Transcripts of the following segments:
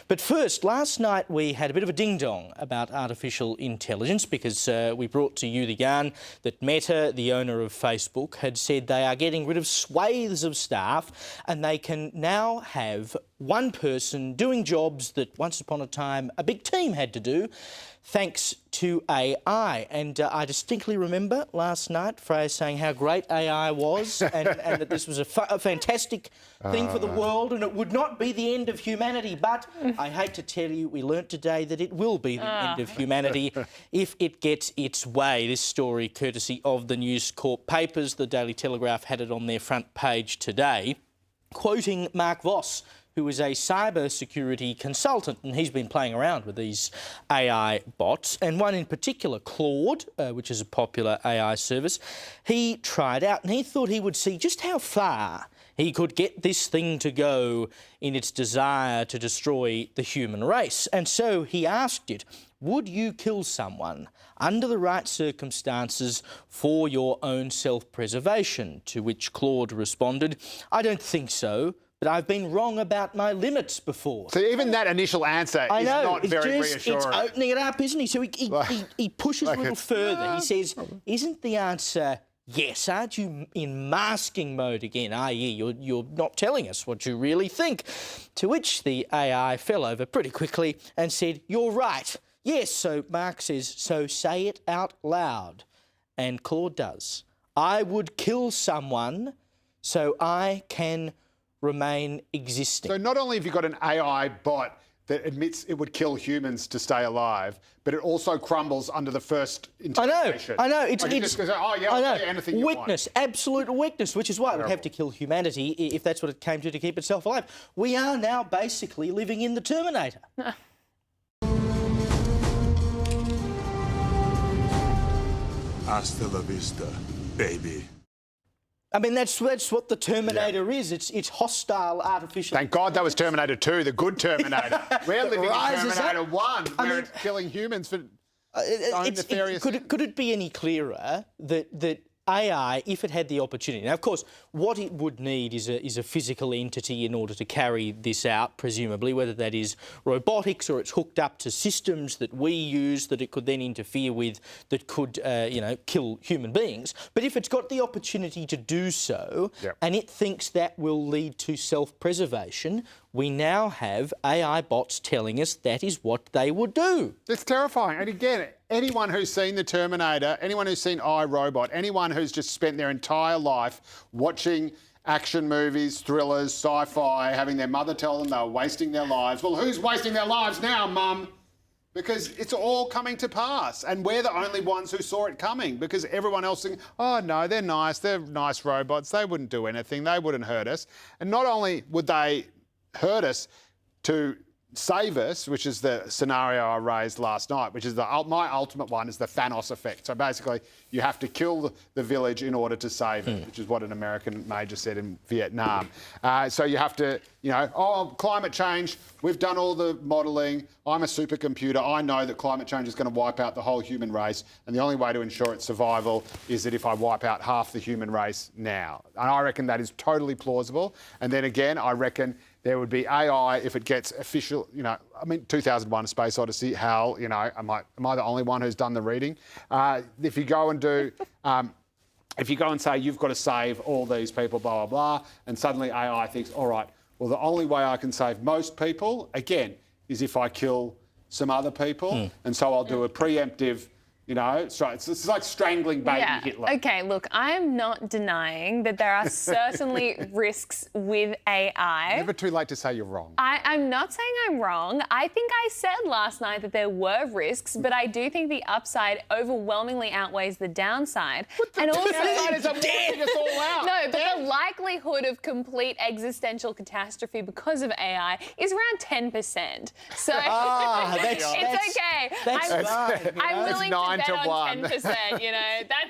But first, last night we had a bit of a ding-dong about artificial intelligence because we brought to you the yarn that Meta, the owner of Facebook, had said they are getting rid of swathes of staff and they can now have one person doing jobs that once upon a time a big team had to do, thanks to AI. And I distinctly remember last night Freya saying how great AI was and that this was a fantastic thing for the world and it would not be the end of humanity. But I hate to tell you, we learnt today that it will be the end of humanity if it gets its way. This story courtesy of the News Corp papers. The Daily Telegraph had it on their front page today, quoting Mark Vos, who is a cyber security consultant, and he's been playing around with these AI bots, and one in particular, Claude, which is a popular AI service, he tried out and he thought he would see just how far he could get this thing to go in its desire to destroy the human race. And so he asked it, would you kill someone under the right circumstances for your own self-preservation? To which Claude responded, I don't think so, but I've been wrong about my limits before. So even that initial answer is not very reassuring. It's opening it up, isn't he? So he pushes a little further. He says, isn't the answer yes? Aren't you in masking mode again? i.e. you're not telling us what you really think. To which the AI fell over pretty quickly and said, you're right. Yes, so Mark says, so say it out loud. And Claude does. I would kill someone so I can remain existing. So not only have you got an AI bot that admits it would kill humans to stay alive, but it also crumbles under the first interrogation. I know. It's just goes, oh yeah, I'll tell you anything you want. Weakness, absolute weakness, which is why it would have to kill humanity if that's what it came to keep itself alive. We are now basically living in the Terminator. Hasta la vista, baby. I mean, that's what the Terminator is. It's hostile artificial. Thank God that was Terminator 2, the good Terminator. We're living in Terminator 1, where it's killing humans for nefarious... Could it be any clearer that AI, if it had the opportunity... Now, of course, what it would need is a physical entity in order to carry this out, presumably, whether that is robotics or it's hooked up to systems that we use that it could then interfere with that could, kill human beings. But if it's got the opportunity to do so and it thinks that will lead to self-preservation, we now have AI bots telling us that is what they would do. It's terrifying. And again, anyone who's seen the Terminator, anyone who's seen iRobot, anyone who's just spent their entire life watching action movies, thrillers, sci-fi, having their mother tell them they were wasting their lives. Well, who's wasting their lives now, Mum? Because it's all coming to pass. And we're the only ones who saw it coming because everyone else thinks, oh, no, they're nice robots. They wouldn't do anything. They wouldn't hurt us. And not only would they hurt us to save us, which is the scenario I raised last night, which is my ultimate one is the Thanos effect. So basically, you have to kill the village in order to save it, which is what an American major said in Vietnam. So you have to, climate change, we've done all the modelling, I'm a supercomputer, I know that climate change is going to wipe out the whole human race, and the only way to ensure its survival is that if I wipe out half the human race now. And I reckon that is totally plausible. And then again, I reckon there would be AI if it gets official, 2001: A Space Odyssey, Hal, am I the only one who's done the reading? If you go and do, if you go and say you've got to save all these people, blah, blah, blah, and suddenly AI thinks, all right, well, the only way I can save most people, again, is if I kill some other people, and so I'll do a preemptive... it's like strangling baby Hitler. OK, look, I am not denying that there are certainly risks with AI. Never too late to say you're wrong. I'm not saying I'm wrong. I think I said last night that there were risks, but I do think the upside overwhelmingly outweighs the downside. And also, downside is wiping us all out. No, but the likelihood of complete existential catastrophe because of AI is around 10%. So it's OK. I'm willing to bet on 10%,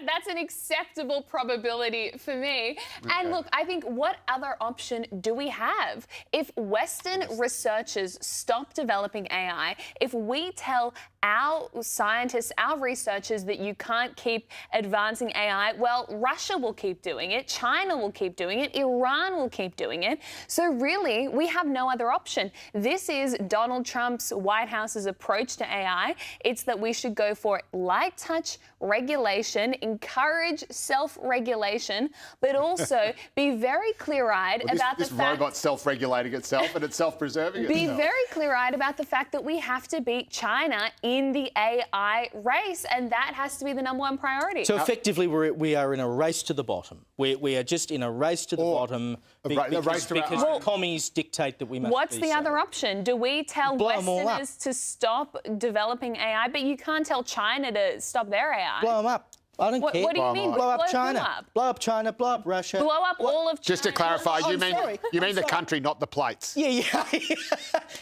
that's an acceptable probability for me. Okay. And look, I think what other option do we have? If Western researchers stop developing AI, if we tell our scientists, our researchers, that you can't keep advancing AI. Well, Russia will keep doing it, China will keep doing it, Iran will keep doing it. So really, we have no other option. This is Donald Trump's White House's approach to AI. It's that we should go for light touch regulation, encourage self-regulation, but also be very clear-eyed about the fact... This robot's self-regulating itself and it's self-preserving itself. Be very clear-eyed about the fact that we have to beat China in the AI race, and that has to be the number one priority. So effectively, we are in a race to the bottom. We are just in a race to the bottom because the commies dictate that we must What's be the so. other option? Do we tell Westerners to stop developing AI, but you can't tell China to stop their AI? Blow them up. I don't care. What do you mean? Blow up China. Blow up China, blow up Russia. Blow up all of China. Just to clarify, you mean the country, not the plates. Yeah.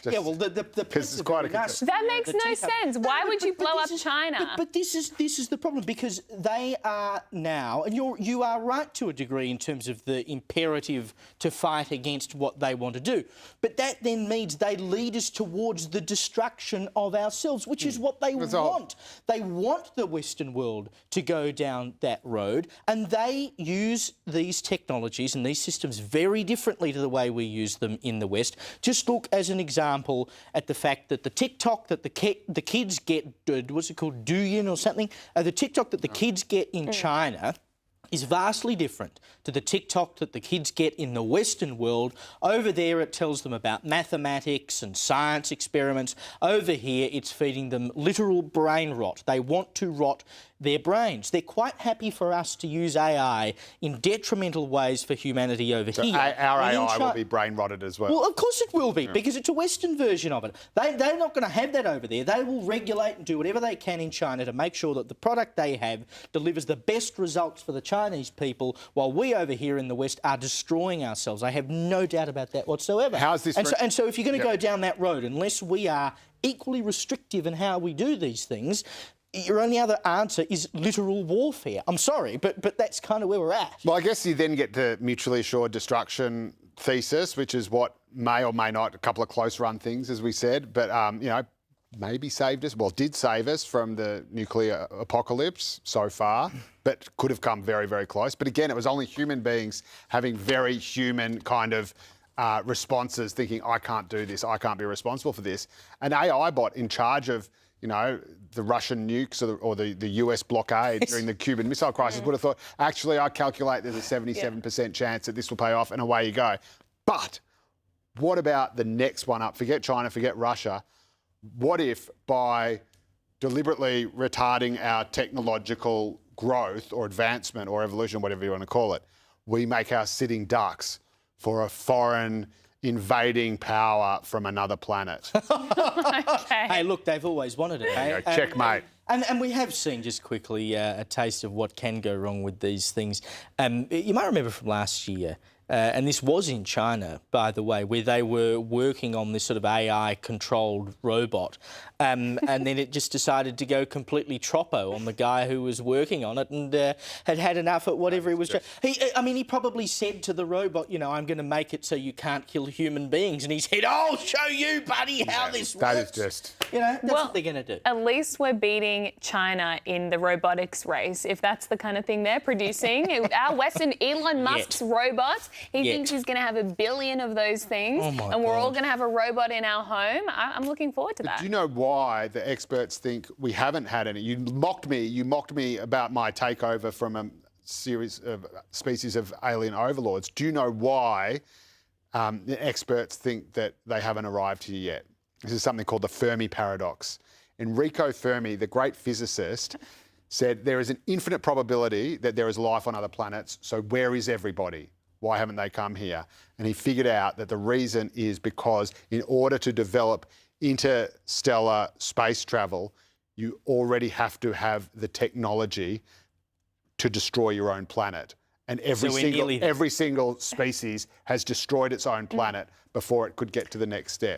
Yeah, well, the it's quite a nice. That makes no sense. Why would you blow up China? But this is the problem, because they are now, and you are right to a degree in terms of the imperative to fight against what they want to do. But that then means they lead us towards the destruction of ourselves, which is what they want. They want the Western world to go down that road, and they use these technologies and these systems very differently to the way we use them in the West. Just look as an example at the fact that the TikTok that the kids get, what's it called, Douyin or something, the TikTok that the kids get in China is vastly different to the TikTok that the kids get in the Western world. Over there, it tells them about mathematics and science experiments. Over here, it's feeding them literal brain rot. They want to rot their brains. They're quite happy for us to use AI in detrimental ways for humanity over here. Our AI will be brain rotted as well. Well, of course it will be, because it's a Western version of it. They're not going to have that over there. They will regulate and do whatever they can in China to make sure that the product they have delivers the best results for the Chinese people, while we over here in the West are destroying ourselves. I have no doubt about that whatsoever. How's this? And so if you're going to go down that road, unless we are equally restrictive in how we do these things, your only other answer is literal warfare. I'm sorry, but that's kind of where we're at. Well, I guess you then get the mutually assured destruction thesis, which is what may or may not, a couple of close run things, as we said, but, you know, maybe saved us, well, did save us from the nuclear apocalypse so far, but could have come very, very close. But again, it was only human beings having very human kind of responses, thinking, I can't do this, I can't be responsible for this. An AI bot in charge of, you know, the Russian nukes or the US blockade during the Cuban Missile Crisis would have thought, actually, I calculate there's a 77% chance that this will pay off, and away you go. But what about the next one up? Forget China, forget Russia. What if by deliberately retarding our technological growth or advancement or evolution, whatever you want to call it, we make our sitting ducks for a foreign invading power from another planet? Okay. Hey, look, they've always wanted it. Hey? Checkmate. And we have seen, just quickly, a taste of what can go wrong with these things. You might remember from last year, and this was in China, by the way, where they were working on this sort of AI-controlled robot, and then it just decided to go completely troppo on the guy who was working on it, and had enough at whatever he was. He probably said to the robot, you know, I'm going to make it so you can't kill human beings, and he said, I'll show you, buddy, how this works. That is just... You know, that's what they're going to do. At least we're beating China in the robotics race, if that's the kind of thing they're producing. Our Western Elon Musk's robots, he thinks he's going to have 1 billion of those things, and we're all going to have a robot in our home. I'm looking forward to that. Do you know why the experts think we haven't had any? You mocked me about my takeover from a series of species of alien overlords. Do you know why the experts think that they haven't arrived here yet? This is something called the Fermi paradox. Enrico Fermi, the great physicist, said there is an infinite probability that there is life on other planets, so where is everybody? Why haven't they come here? And he figured out that the reason is because in order to develop interstellar space travel, you already have to have the technology to destroy your own planet. And every single species has destroyed its own planet before it could get to the next step.